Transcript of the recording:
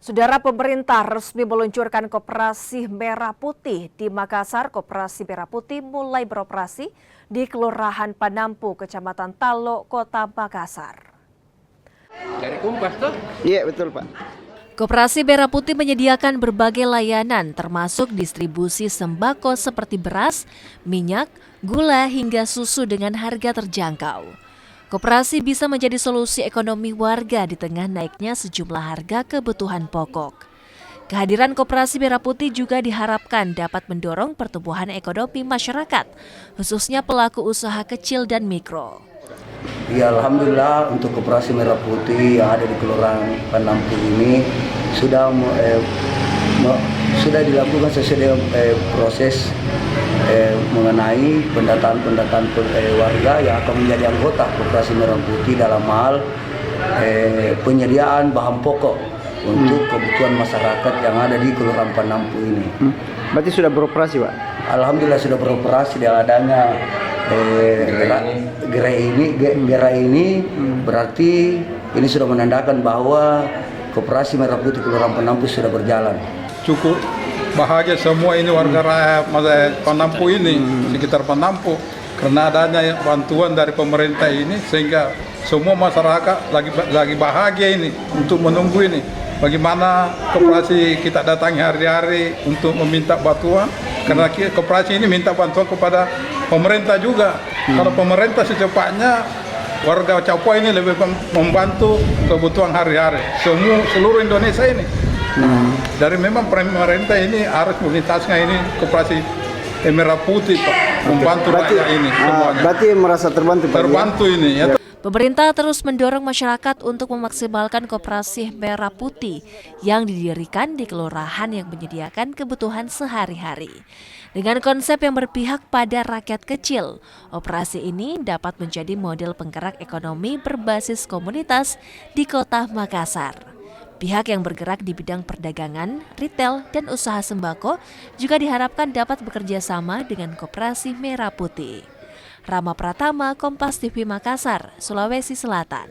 Saudara, pemerintah resmi meluncurkan Koperasi Merah Putih di Makassar. Koperasi Merah Putih mulai beroperasi di Kelurahan Panampu, Kecamatan Talo, Kota Makassar. Dari Kompas tuh? Iya betul Pak. Koperasi Merah Putih menyediakan berbagai layanan termasuk distribusi sembako seperti beras, minyak, gula hingga susu dengan harga terjangkau. Koperasi bisa menjadi solusi ekonomi warga di tengah naiknya sejumlah harga kebutuhan pokok. Kehadiran Koperasi Merah Putih juga diharapkan dapat mendorong pertumbuhan ekonomi masyarakat, khususnya pelaku usaha kecil dan mikro. Ya, alhamdulillah untuk Koperasi Merah Putih yang ada di Kelurahan Panampu ini sudah dilakukan sesuai dengan proses mengenai pendataan warga yang akan menjadi anggota Koperasi Merah Putih dalam hal penyediaan bahan pokok untuk kebutuhan masyarakat yang ada di Kelurahan Panampu ini. Berarti sudah beroperasi Pak? Alhamdulillah sudah beroperasi dengan adanya gerai ini berarti ini sudah menandakan bahwa Koperasi Merah Putih Kelurahan Panampu sudah berjalan. Cukup bahagia semua ini warga rakyat Panampu ini, sekitar Panampu, karena adanya bantuan dari pemerintah ini sehingga semua masyarakat lagi bahagia ini untuk menunggu ini. Bagaimana koperasi kita datangi hari-hari untuk meminta bantuan, karena koperasi ini minta bantuan kepada pemerintah juga. Kalau pemerintah secepatnya warga Capua ini lebih membantu kebutuhan hari-hari seluruh Indonesia ini. Dari memang pemerintah ini harus prioritasnya ini Koperasi Merah Putih Pak, membantu rakyat ini semuanya. Berarti merasa terbantu Pak? Terbantu ini ya. Pemerintah terus mendorong masyarakat untuk memaksimalkan Koperasi Merah Putih yang didirikan di kelurahan yang menyediakan kebutuhan sehari-hari. Dengan konsep yang berpihak pada rakyat kecil, operasi ini dapat menjadi model penggerak ekonomi berbasis komunitas di Kota Makassar. Pihak yang bergerak di bidang perdagangan, retail, dan usaha sembako juga diharapkan dapat bekerja sama dengan Koperasi Merah Putih. Rama Pratama, Kompas TV Makassar, Sulawesi Selatan.